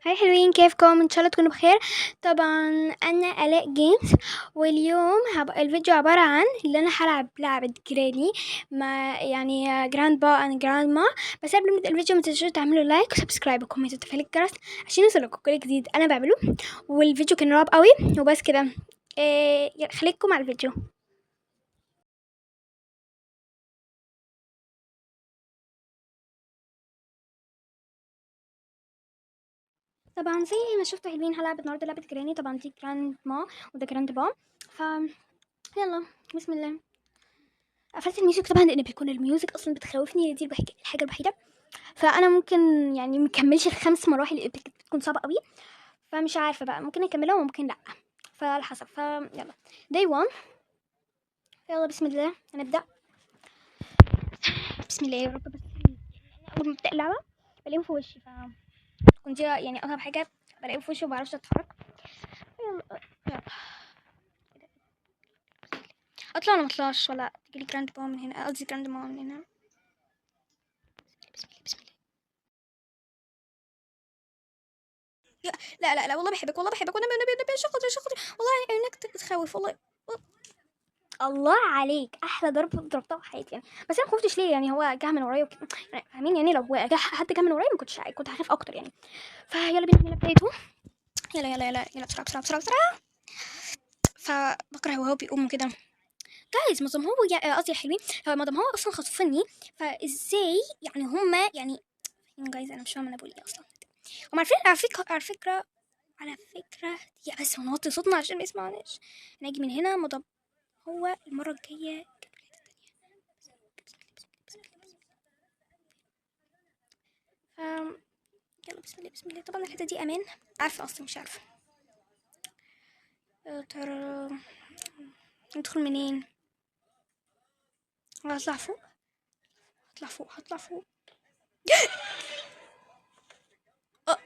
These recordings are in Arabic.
هاي حلوين، كيفكم؟ ان شاء الله تكونوا بخير. طبعا انا الاء جيمز، واليوم هبقى الفيديو عباره عن اللي انا هلعب لعبه جراني مع جراند با اند جراند ما. بس قبل ما نبدا الفيديو ما تنسوش تعملوا لايك وسبسكرايب وكومنت وتفعيل الجرس عشان يوصلكم كل جديد انا بعمله. والفيديو كان رعب قوي وبس كده. خليكم مع الفيديو. طبعا زي ما شفتوا حلوين، هلعب النهارده لعبه جراني. طبعا دي جراند ما وده جراند با. ف يلا، بسم الله. قفلت الميوزك طبعا لان بيكون الميوزك اصلا بتخوفني، دي الحاجه الوحيده. فانا ممكن مكملش الخمس مراحل اللي بتكون صعبه قوي. فمش عارفه بقى، ممكن اكملها وممكن لا، فعلى حسب. يلا داي 1. يلا بسم الله هنبدا. بسم الله يا رب. بس اول ما ابدا اللعبه بلاقيهم في وشي، كنت اغرب حاجه بلاقيهم في وشي ومبعرفش اتحرك. يلا يلا، اطلع ولا مطلعش ولا تجيلي جراند با من هنا، قصدي جراند ما من هنا. بسم الله بسم الله. لا لا لا، والله بحبك والله بحبك، وانا شخصي والله انك تخوف والله. الله عليك، احلى ضربه ضربتها في حياتي بس انا ما خفتش ليه؟ هو جه من ورايا وكده فاهمين؟ لو جه حد جه من ورايا ما كنت هخاف اكتر فيلا بينا نلعب بدايته. يلا يلا يلا يلا، بسرعه بسرعه بسرعه بسرعه. فبكره وهو بيقوم كده. جايز ما دام هو قصدي يا حلوين، ما دام هو اصلا خاطفني فازاي هما جايز انا مش فاهمه انا بقول ايه اصلا. هم عارفين على فكره يا بس هنوطي صوتنا عشان ما يسمعناش. نجي من هنا مضب. هو المره الجايه يلا بسم الله بسم الله. طبعا الحته دي امان، عارفه اصلا مش عارفه. ترى ندخل منين؟ هطلع فوق هطلع فوق هطلع فوق. أه،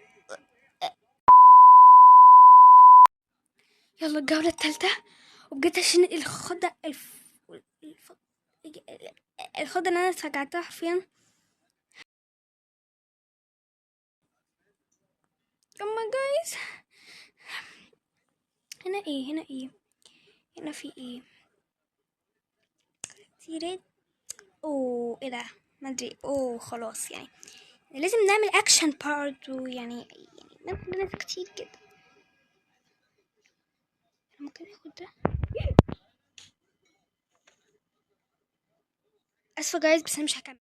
يلا الجولة التالتة. وبجد عشان الف... الخضة اللي انا سجعتها حرفيا. اما جايز، هنا ايه هنا ايه هنا في ايه؟ سيريت. اوه ايه ده؟ ما ادري. اوه خلاص لازم نعمل اكشن بارت ناخد ناس كتير كده. ممكن اخد ده. اسفه جايز بس انا مش هكمل.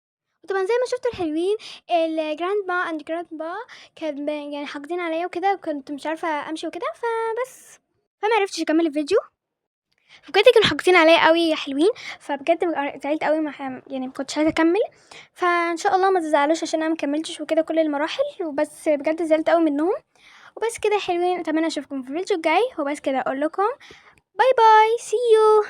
وطبعا زي ما شفتوا الحلوين، الجراند با اند جراند با كان حاقدين عليا وكده، وكنت مش عارفه امشي وكده فبس، فما عرفتش اكمل الفيديو. بجد كانوا حاقدين عليا قوي يا حلوين. فبجد زعلت قوي، ما كنتش عايزه اكمل. فان شاء الله ما تزعلوش عشان انا مكملتش وكده كل المراحل، وبس بجد زعلت قوي منهم. وبس كده يا حلوين، اتمنى اشوفكم في الفيديو الجاي. وبس كده اقول لكم باي باي، سي يو.